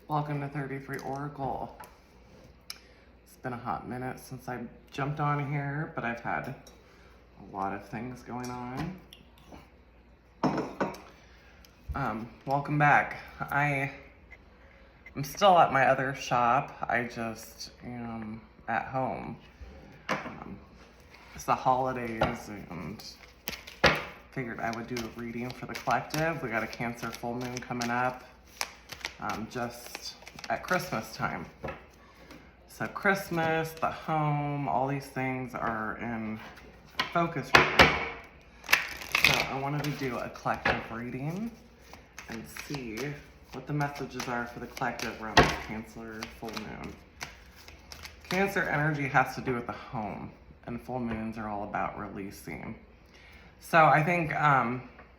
Welcome to 33 Oracle. It's been a hot minute since I jumped on here, but I've had a lot of things going on. Welcome back. I am still at my other shop. I just am at home. It's the holidays and figured I would do a reading for the collective. We got a Cancer full moon coming up just at Christmas time. So Christmas, the home, all these things are in focus right now. So I wanted to do a collective reading and see what the messages are for the collective around this Cancer full moon. Cancer energy has to do with the home, and full moons are all about releasing. So I think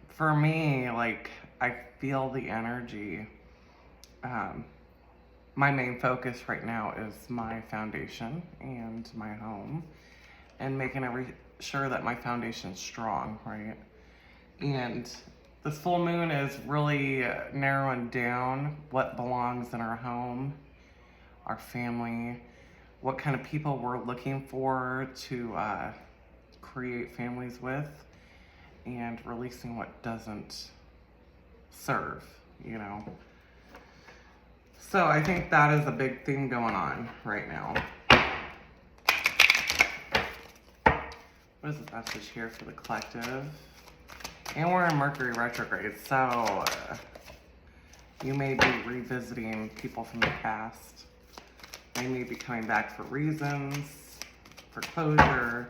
for me, like, I feel the energy. My main focus right now is my foundation and my home, and making sure that my foundation's strong, right? And the full moon is really narrowing down what belongs in our home, our family, what kind of people we're looking for to create families with, and releasing what doesn't serve, you know? So I think that is a big thing going on right now. What is the message here for the collective? And we're in Mercury retrograde, so you may be revisiting people from the past. They may be coming back for reasons, for closure.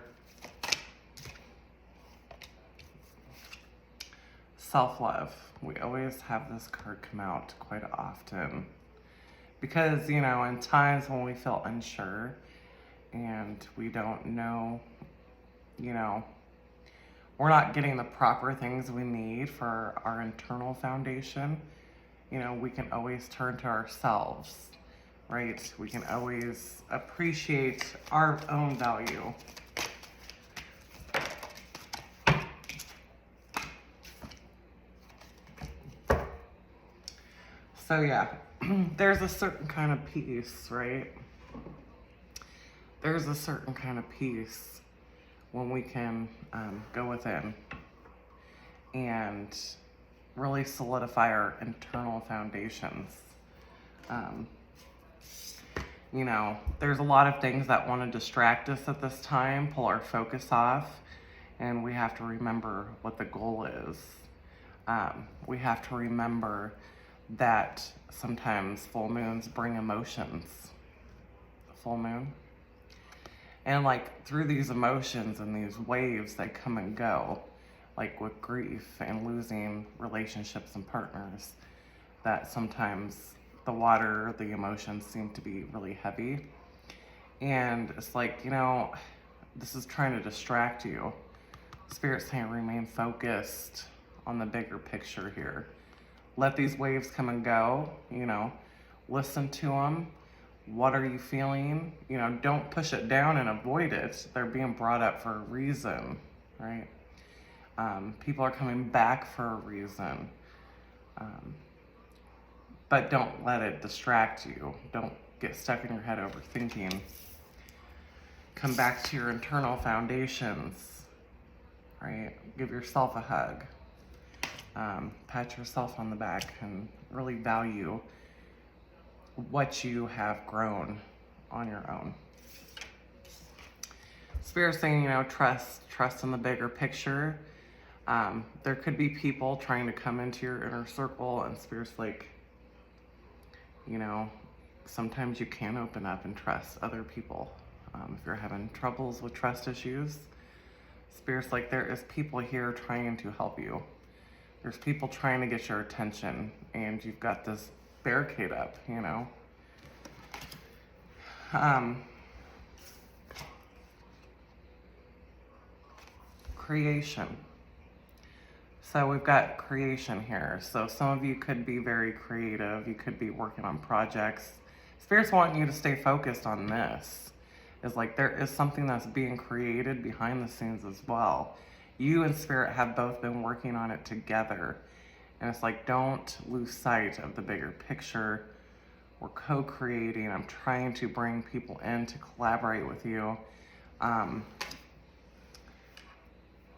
Self-love. We always have this card come out quite often. Because, you know, in times when we feel unsure and we don't know, you know, we're not getting the proper things we need for our internal foundation, you know, we can always turn to ourselves, right? We can always appreciate our own value. So yeah, there's a certain kind of peace, right? There's a certain kind of peace when we can go within and really solidify our internal foundations. You know, there's a lot of things that want to distract us at this time, pull our focus off, and we have to remember what the goal is. We have to remember that sometimes full moons bring emotions. Full moon. And like through these emotions and these waves, they come and go, like with grief and losing relationships and partners, that sometimes the water, the emotions seem to be really heavy. And it's like, you know, this is trying to distract you. Spirit's saying remain focused on the bigger picture here. Let these waves come and go, you know, listen to them. What are you feeling? You know, don't push it down and avoid it. They're being brought up for a reason, right? People are coming back for a reason. But don't let it distract you. Don't get stuck in your head overthinking. Come back to your internal foundations, right? Give yourself a hug. Pat yourself on the back and really value what you have grown on your own. Spirit's saying, you know, trust in the bigger picture. There could be people trying to come into your inner circle, and Spirit's like, you know, sometimes you can open up and trust other people. If you're having troubles with trust issues, Spirit's like, there is people here trying to help you. There's people trying to get your attention, and you've got this barricade up, you know. Creation. So we've got creation here. So some of you could be very creative. You could be working on projects. Spirit's wanting you to stay focused on this. It's like there is something that's being created behind the scenes as well. You and Spirit have both been working on it together. And it's like, don't lose sight of the bigger picture We're co-creating. I'm trying to bring people in to collaborate with you.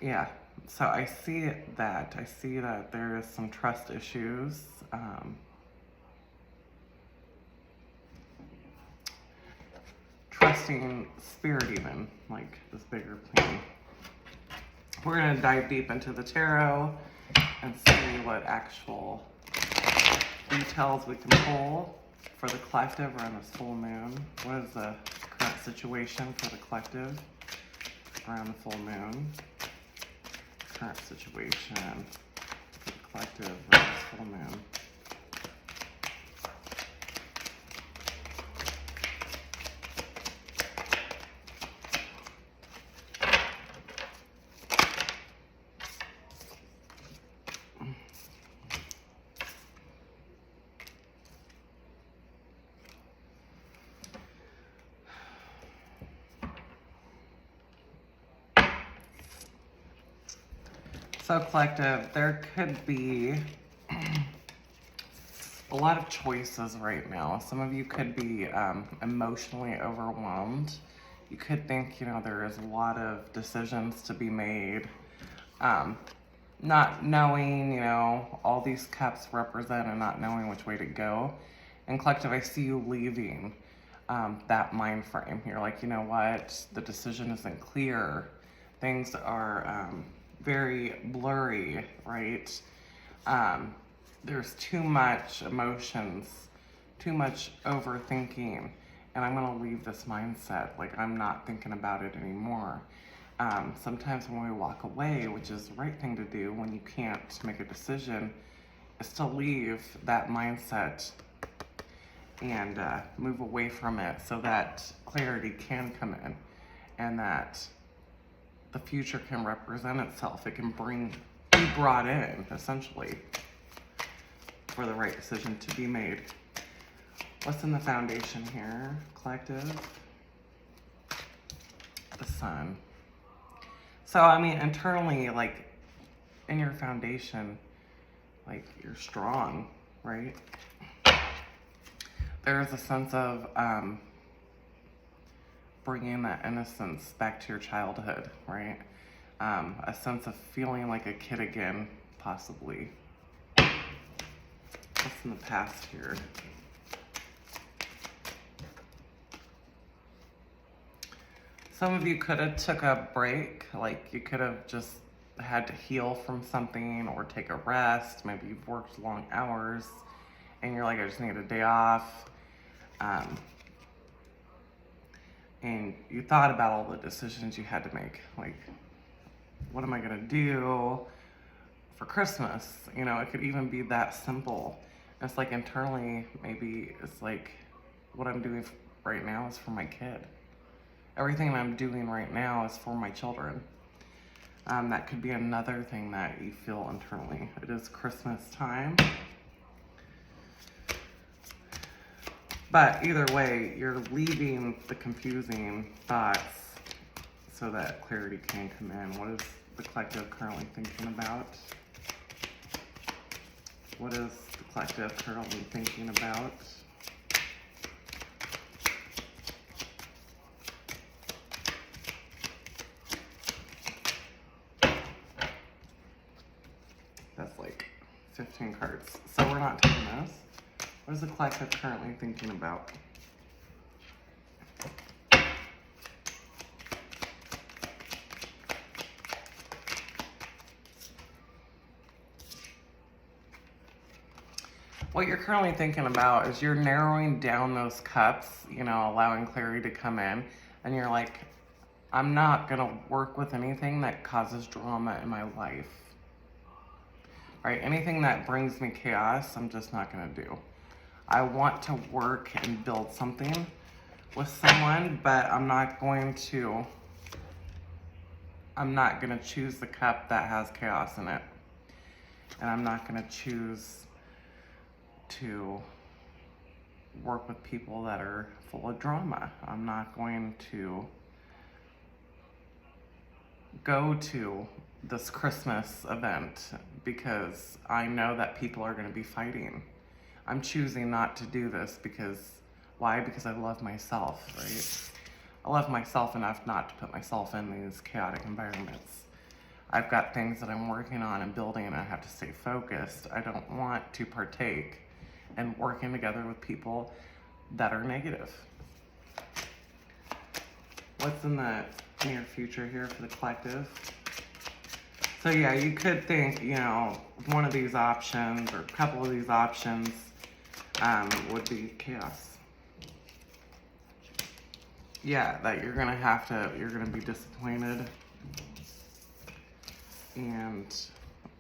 Yeah, so I see that. I see that there is some trust issues. Trusting spirit even, like this bigger plane. We're gonna dive deep into the tarot and see what actual details we can pull for the collective around this full moon. What is the current situation for the collective around the full moon? Current situation for the collective around this full moon. So collective, there could be a lot of choices right now. Some of you could be emotionally overwhelmed. You could think, there is a lot of decisions to be made. Not knowing, all these cups represent and not knowing which way to go. And collective, I see you leaving that mind frame here. Like, you know what? The decision isn't clear. Things are very blurry, right? There's too much emotions, too much overthinking, and I'm gonna leave this mindset. Like, I'm not thinking about it anymore. Sometimes when we walk away, which is the right thing to do when you can't make a decision, is to leave that mindset and move away from it so that clarity can come in and that the future can represent itself. It can be brought in, essentially, for the right decision to be made. What's in the foundation here, collective? The sun. So, I mean, internally, like, in your foundation, like, you're strong, right? There's a sense of bringing that innocence back to your childhood, right? A sense of feeling like a kid again, possibly. What's in the past here? Some of you could have took a break, like you could have just had to heal from something or take a rest. Maybe you've worked long hours and you're like, I just need a day off. And you thought about all the decisions you had to make. Like, what am I gonna do for Christmas? It could even be that simple. It's like internally, maybe it's like what I'm doing right now is for my kid. Everything I'm doing right now is for my children. That could be another thing that you feel internally. It is Christmas time. But either way, you're leaving the confusing thoughts so that clarity can come in. What is the collective currently thinking about? What is the collective currently thinking about? That's like 15 cards. So we're not taking this. What is the collective currently thinking about? What you're currently thinking about is you're narrowing down those cups, allowing clarity to come in. And you're like, I'm not going to work with anything that causes drama in my life. Right? Anything that brings me chaos, I'm just not going to do. I want to work and build something with someone, but I'm not going to choose the cup that has chaos in it. And I'm not going to choose to work with people that are full of drama. I'm not going to go to this Christmas event because I know that people are going to be fighting. I'm choosing not to do this because, why? Because I love myself, right? I love myself enough not to put myself in these chaotic environments. I've got things that I'm working on and building, and I have to stay focused. I don't want to partake in working together with people that are negative. What's in the near future here for the collective? So yeah, you could think, you know, one of these options or a couple of these options would be chaos. Yeah, that you're gonna be disappointed, and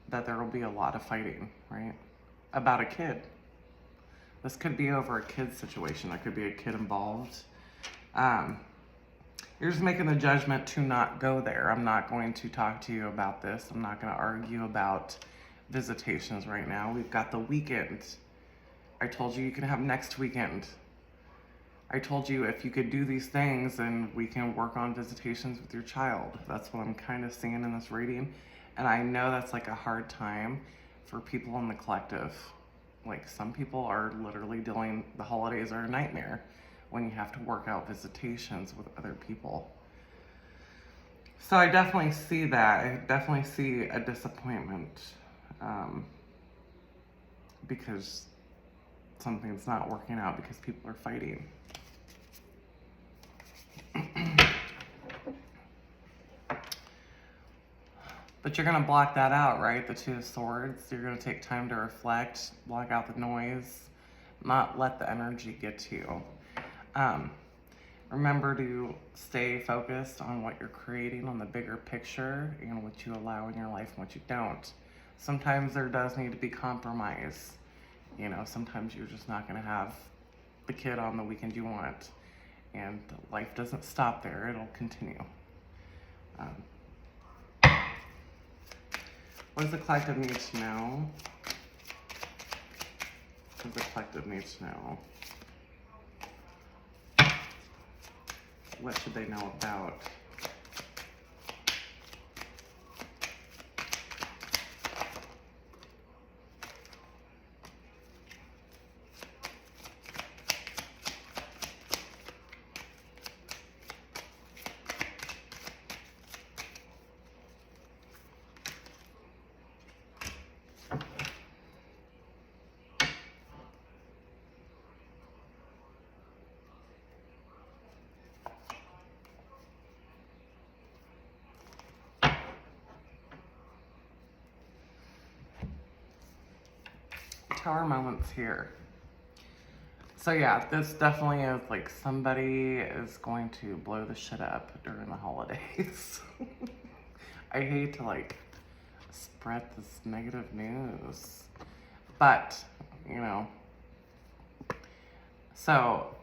that there will be a lot of fighting, right? About a kid. This could be over a kid situation. There could be a kid involved. You're just making the judgment to not go there. I'm not going to talk to you about this. I'm not going to argue about visitations right now. We've got the weekend. I told you can have next weekend. I told you if you could do these things, then we can work on visitations with your child. That's what I'm kind of seeing in this reading. And I know that's like a hard time for people in the collective. Like some people are literally the holidays are a nightmare when you have to work out visitations with other people. So I definitely see that. I definitely see a disappointment because something's not working out because people are fighting. But you're gonna block that out, right? The Two of Swords. You're gonna take time to reflect, block out the noise, not let the energy get to you. Remember to stay focused on what you're creating, on the bigger picture, and what you allow in your life and what you don't. Sometimes there does need to be compromise. You know, sometimes you're just not gonna have the kid on the weekend you want. And life doesn't stop there, it'll continue. What does the collective need to know? What does the collective need to know? What should they know about? Tower moments here. So yeah, this definitely is like somebody is going to blow the shit up during the holidays. I hate to like spread this negative news, but you know, so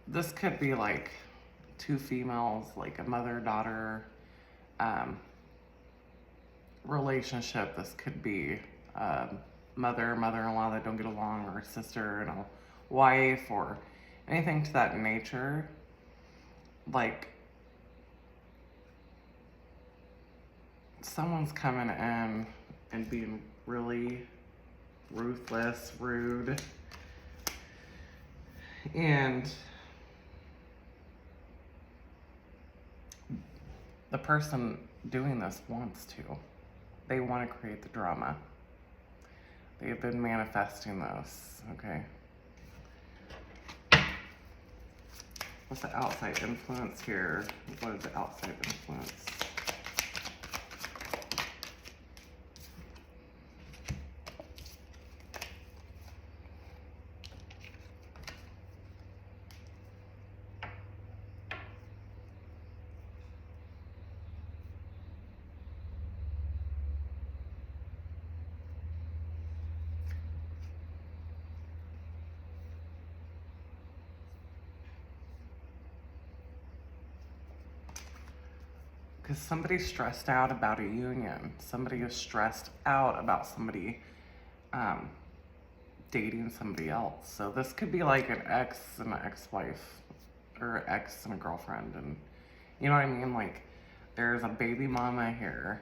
this could be like two females, like a mother-daughter relationship. This could be mother-in-law that don't get along, or a sister and a wife, or anything to that nature. Like someone's coming in and being really ruthless, rude, and the person doing this wants to. They want to create the drama. They have been manifesting this, okay? What's the outside influence here? What is the outside influence? Because somebody's stressed out about a union. Somebody is stressed out about somebody dating somebody else. So this could be like an ex and an ex-wife, or an ex and a girlfriend. And you know what I mean? Like there's a baby mama here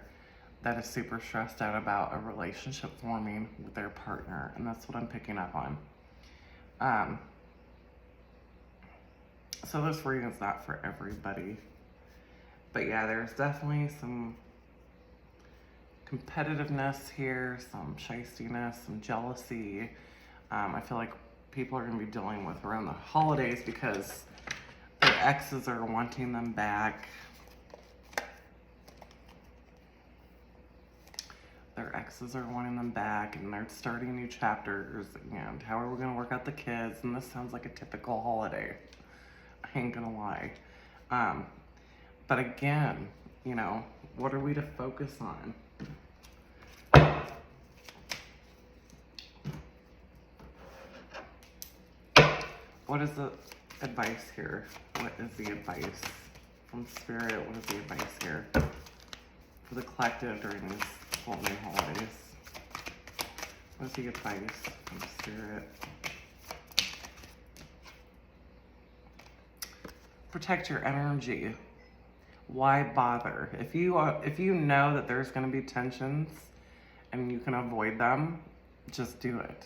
that is super stressed out about a relationship forming with their partner, and that's what I'm picking up on. So this reading is not for everybody, but yeah, there's definitely some competitiveness here, some shystiness, some jealousy. I feel like people are going to be dealing with around the holidays because their exes are wanting them back. Their exes are wanting them back, and they're starting new chapters, and how are we going to work out the kids? And this sounds like a typical holiday. I ain't gonna lie. But again, you know, what are we to focus on? What is the advice here? What is the advice from Spirit? What is the advice here for the collective during these full moon holidays? What is the advice from Spirit? Protect your energy. Why bother? If you know that there's going to be tensions and you can avoid them, just do it.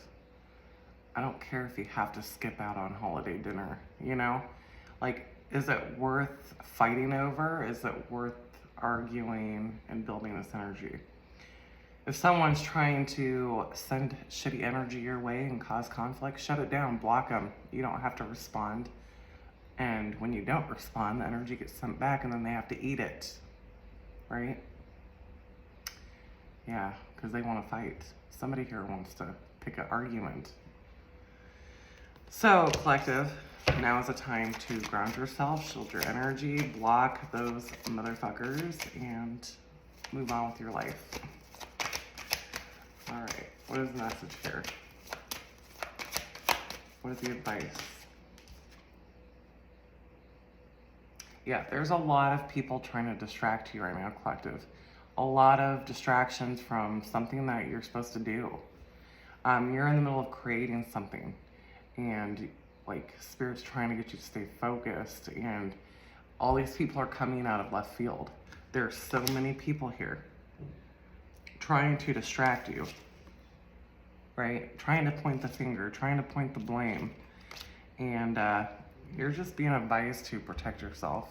I don't care if you have to skip out on holiday dinner, you know? Like, is it worth fighting over? Is it worth arguing and building this energy? If someone's trying to send shitty energy your way and cause conflict, shut it down, block them. You don't have to respond. And when you don't respond, the energy gets sent back and then they have to eat it, right? Yeah, because they want to fight. Somebody here wants to pick an argument. So, collective, now is the time to ground yourself, shield your energy, block those motherfuckers, and move on with your life. All right, what is the message here? What is the advice? Yeah, there's a lot of people trying to distract you right now, collective. A lot of distractions from something that you're supposed to do. You're in the middle of creating something, and like Spirit's trying to get you to stay focused, and all these people are coming out of left field. There's so many people here trying to distract you, right? Trying to point the finger, trying to point the blame, and you're just being advised to protect yourself.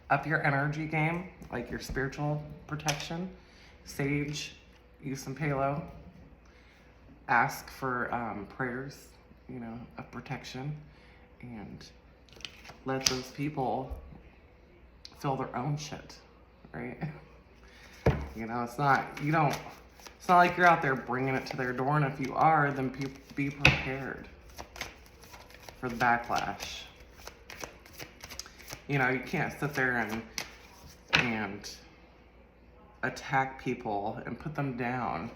Up your energy game, like your spiritual protection. Sage, use some Palo. Ask for prayers, you know, of protection. And let those people feel their own shit, right? You know, it's not like you're out there bringing it to their door. And if you are, then be prepared for the backlash. You know, you can't sit there and attack people and put them down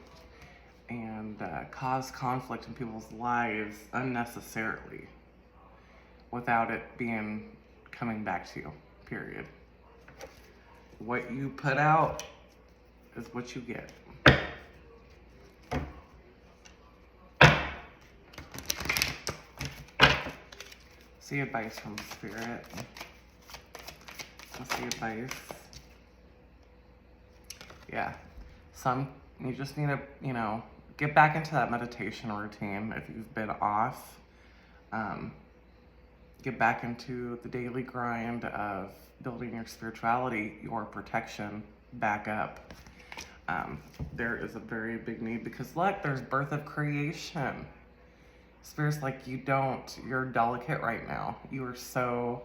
and cause conflict in people's lives unnecessarily without it coming back to you, period. What you put out is what you get. See advice from Spirit. What's the advice? Yeah. You just need to, you know, get back into that meditation routine if you've been off. Get back into the daily grind of building your spirituality, your protection back up. There is a very big need because look, there's birth of creation. Spirit's like, you're delicate right now. You are so...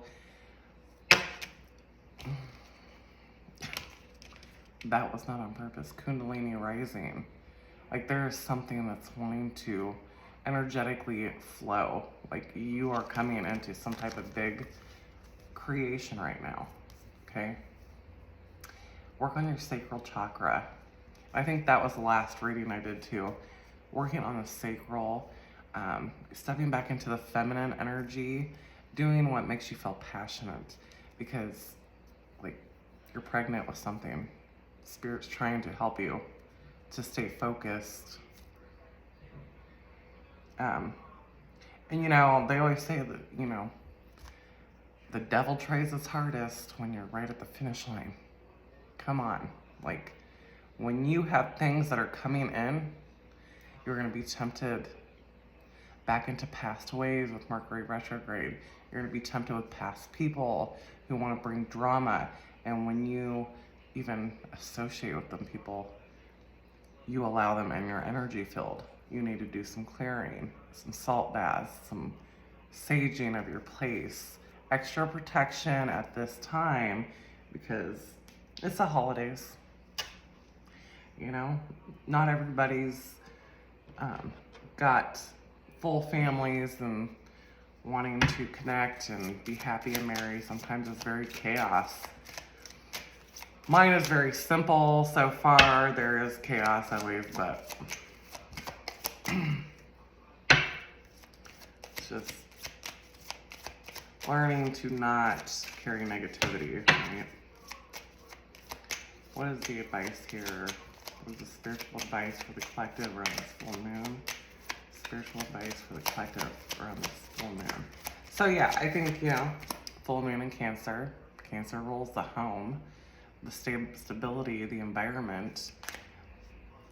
That was not on purpose. Kundalini rising. Like there is something that's wanting to energetically flow. Like you are coming into some type of big creation right now. Okay? Work on your sacral chakra. I think that was the last reading I did too. Working on the sacral, stepping back into the feminine energy, doing what makes you feel passionate because like you're pregnant with something. Spirit's trying to help you to stay focused. And you know, they always say that, you know, the devil tries his hardest when you're right at the finish line. Come on, like, When you have things that are coming in, you're going to be tempted back into past ways with Mercury retrograde. You're going to be tempted with past people who want to bring drama. And when you even associate with them people, you allow them in your energy field. You need to do some clearing, some salt baths, some saging of your place, extra protection at this time because it's the holidays. You know, not everybody's got full families and wanting to connect and be happy and merry. Sometimes it's very chaos. Mine is very simple so far. There is chaos always, but it's just learning to not carry negativity, right? What is the advice here? What is the spiritual advice for the collective around this full moon? Spiritual advice for the collective around this full moon. So yeah, I think, you know, full moon in Cancer. Cancer rules the home, the stability, the environment,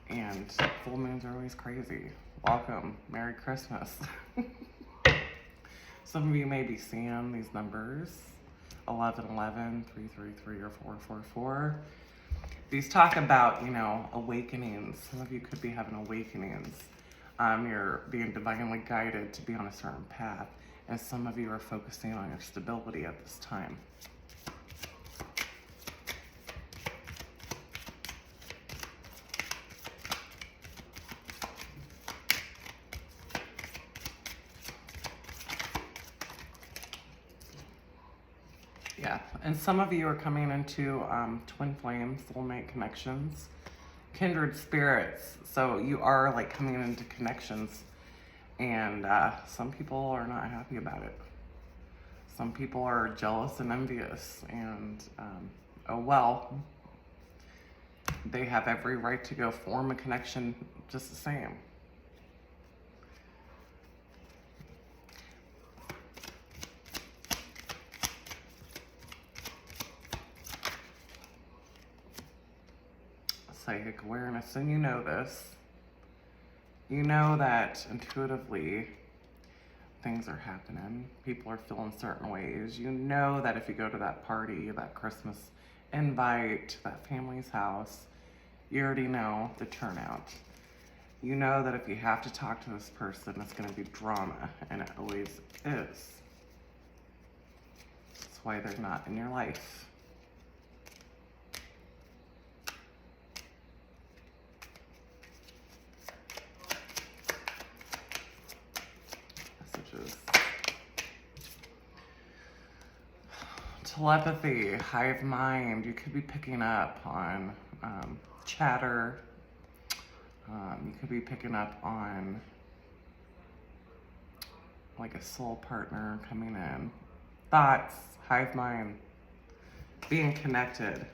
and full moons are always crazy. Welcome. Merry Christmas. Some of you may be seeing these numbers, 1111, 333, or 444. These talk about, you know, awakenings. Some of you could be having awakenings. You're being divinely guided to be on a certain path, and some of you are focusing on your stability at this time. Yeah, and some of you are coming into twin flame, soulmate connections, kindred spirits. So you are like coming into connections, and some people are not happy about it. Some people are jealous and envious, and oh well, they have every right to go form a connection just the same. Psychic awareness, and you know this. You know that intuitively things are happening. People are feeling certain ways. You know that if you go to that party, that Christmas invite, that family's house, you already know the turnout. You know that if you have to talk to this person, it's going to be drama, and it always is. That's why they're not in your life. Telepathy, hive mind. You could be picking up on chatter. You could be picking up on like a soul partner coming in. Thoughts, hive mind, being connected.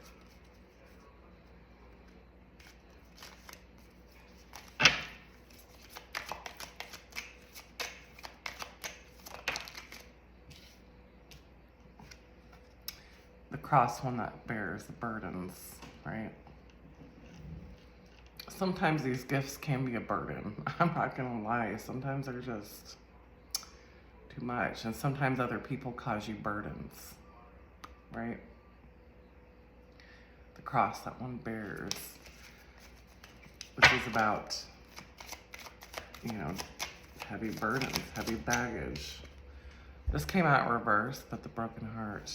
The cross one that bears the burdens, right? Sometimes these gifts can be a burden. I'm not gonna lie. Sometimes they're just too much. And sometimes other people cause you burdens, right? The cross that one bears. This is about, you know, heavy burdens, heavy baggage. This came out in reverse, but the broken heart.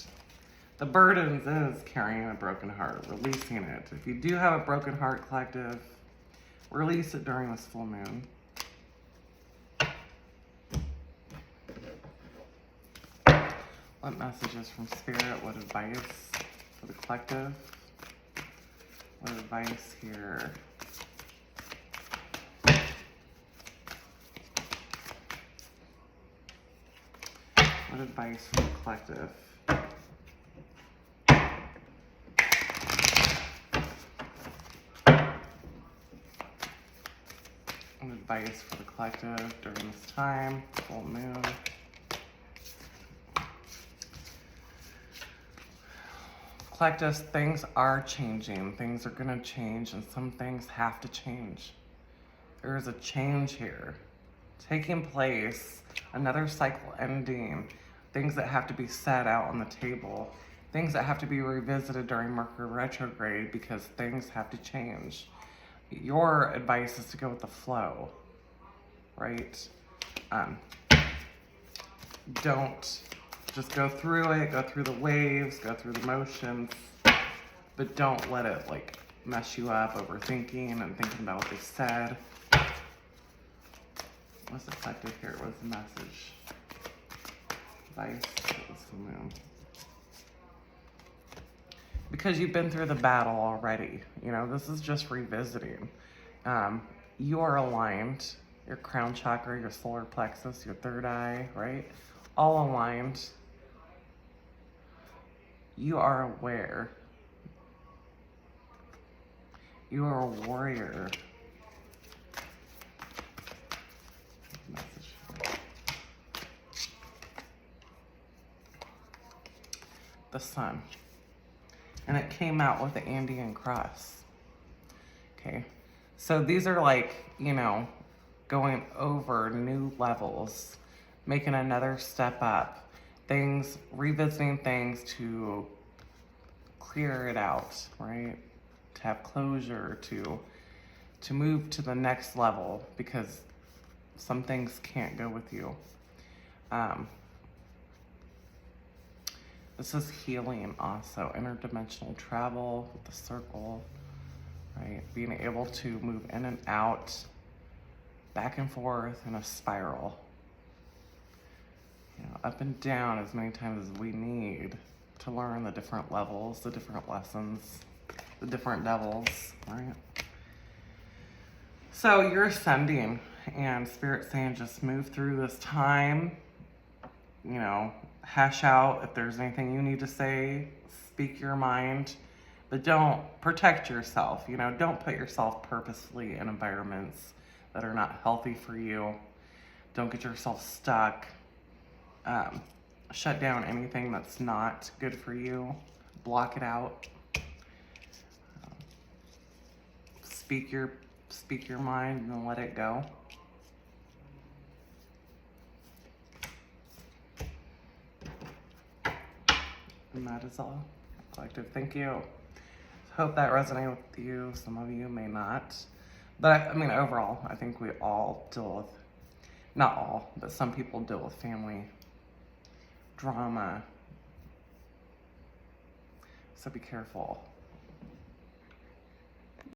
The burdens is carrying a broken heart, releasing it. If you do have a broken heart, collective, release it during this full moon. What messages from Spirit? What advice for the collective? What advice here? What advice for the collective? What advice for the collective during this time, full moon? Collectus, things are changing. Things are gonna change, and some things have to change. There is a change here taking place, another cycle ending, things that have to be set out on the table, things that have to be revisited during Mercury retrograde because things have to change. Your advice is to go with the flow, right? Don't just go through it, go through the waves, go through the motions, but don't let it like mess you up overthinking and thinking about what they said. What's effective here? What's the message? Advice, what's the moon? Because you've been through the battle already. You know, this is just revisiting. You are aligned. Your crown chakra, your solar plexus, your third eye, right? All aligned. You are aware. You are a warrior. The sun. And it came out with the Andean cross. Okay. So these are like, you know, going over new levels, making another step up, things, revisiting things to clear it out, right? To have closure, to move to the next level, because some things can't go with you. This is healing also, interdimensional travel with the circle, right? Being able to move in and out, back and forth in a spiral. You know, up and down as many times as we need to learn the different levels, the different lessons, the different devils, right? So you're ascending, and Spirit's saying just move through this time, you know, hash out if there's anything you need to say, speak your mind, but don't protect yourself. You know, don't put yourself purposefully in environments that are not healthy for you. Don't get yourself stuck. Shut down anything that's not good for you. Block it out. Speak your mind and let it go. And that is all. Collective, thank you. Hope that resonated with you. Some of you may not. But I mean, overall, I think we all deal with, not all, but some people deal with family drama. So be careful.